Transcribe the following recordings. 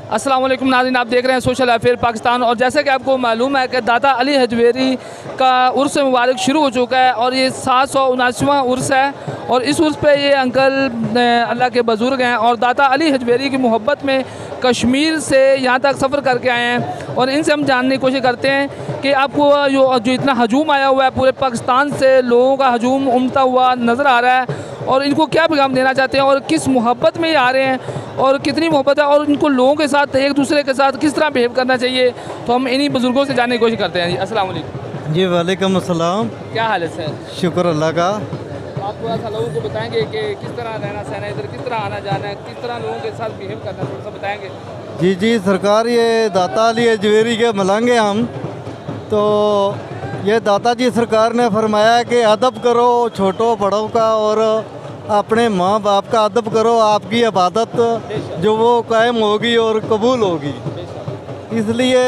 अस्सलाम वालेकुम नाज़रीन, आप देख रहे हैं सोशल अफेयर पाकिस्तान। और जैसा कि आपको मालूम है कि दाता अली हजवेरी का उर्स मुबारक शुरू हो चुका है और ये 779वां उर्स है। और इस उर्स पे ये अंकल अल्लाह के बुज़ुर्ग हैं और दाता अली हजवेरी की मोहब्बत में कश्मीर से यहाँ तक सफ़र करके आए हैं। और इनसे हम जानने की कोशिश करते हैं कि आपको जो इतना हजूम आया हुआ है, पूरे पाकिस्तान से लोगों का हजूम उमड़ता हुआ नज़र आ रहा है, और इनको क्या पैगाम देना चाहते हैं और किस मोहब्बत में ये आ रहे हैं और कितनी मोहब्बत है, और इनको लोगों के साथ एक दूसरे के साथ किस तरह बिहेव करना चाहिए। तो हम इन्हीं बुज़ुर्गों से जानने की कोशिश करते हैं। जी अस्सलाम वालेकुम। जी वालेकुम अस्सलाम। क्या हाल है सर? शुक्र अल्लाह का। आप थोड़ा सा लोगों को बताएंगे कि किस तरह रहना सहना है, इधर किस तरह आना जाना है, किस तरह लोगों के साथ बिहेव करना है, थोड़ा सा बताएंगे। जी जी सरकार, ये दाता अली हजवेरी के मलंगे हम तो ये दाता जी सरकार ने फरमाया कि अदब करो छोटों बड़ों का और अपने माँ बाप का अदब करो, आपकी इबादत जो वो कायम होगी और कबूल होगी। इसलिए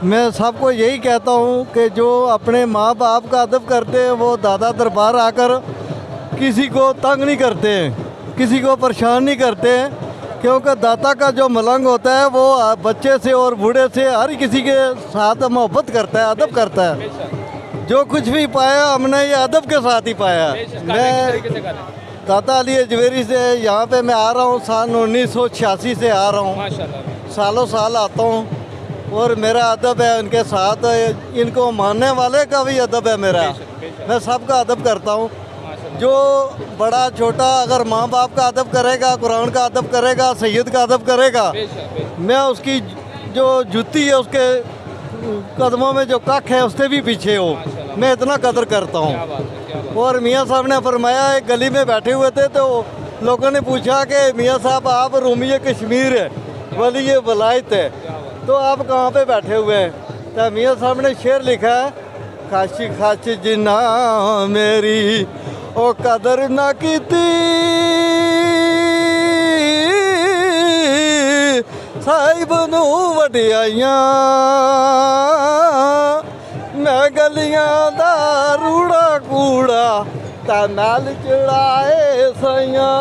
मैं सबको यही कहता हूँ कि जो अपने माँ बाप का अदब करते हैं वो दादा दरबार आकर किसी को तंग नहीं करते हैं, किसी को परेशान नहीं करते हैं, क्योंकि दाता का जो मलंग होता है वो बच्चे से और बूढ़े से हर किसी के साथ मोहब्बत करता है, अदब करता है। जो कुछ भी पाया हमने ये अदब के साथ ही पाया। मैं दाता अली हजवेरी से यहाँ पे मैं आ रहा हूँ, सन 1986 से आ रहा हूँ, सालों साल आता हूँ और मेरा अदब है उनके साथ। इनको मानने वाले का भी अदब है मेरा, मैं सबका अदब करता हूँ। जो बड़ा छोटा अगर माँ बाप का अदब करेगा, कुरान का अदब करेगा, सैयद का अदब करेगा, मैं उसकी जो जूती है उसके कदमों में जो कख है उससे भी पीछे हो, मैं इतना कदर करता हूँ। और मियाँ साहब ने फरमाया, एक गली में बैठे हुए थे तो लोगों ने पूछा कि मियाँ साहब आप रूमी कश्मीर है, वली ये वलायत है, तो आप कहाँ पे बैठे हुए हैं? तो मियाँ साहब ने शेर लिखा है, खाशी खाच जिन्ना मेरी ओ कदर ना कीती साहिब नू वडियाइयां, मैं गलियां दा रूड़ा कूड़ा ता नाल चढ़ाए सैया।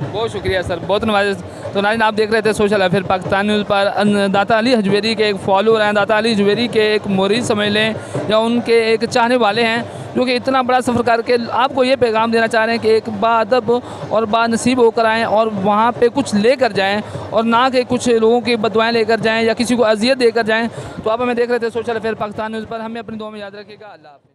बहुत शुक्रिया सर, बहुत नवाज। तो नाज़रीन, आप देख रहे थे सोशल अफेयर पाकिस्तान न्यूज़ पर। दाता अली हजवेरी के एक फॉलोअर हैं, दाता अली हजवेरी के एक मुरीद समझ लें या उनके एक चाहने वाले हैं, जो कि इतना बड़ा सफ़र करके आपको ये पैगाम देना चाह रहे हैं कि एक बाअदब और बानसीब होकर आएँ और वहाँ पे कुछ लेकर जाएँ और ना कि कुछ लोगों की बदुआएँ लेकर जाएँ या किसी को अजियत देकर जाएँ। तो आप हमें देख रहे थे सोशल अफेयर पाकिस्तान न्यूज़ पर। हमें अपनी दुआ में याद रखिएगा। अल्लाह हाफ़िज़।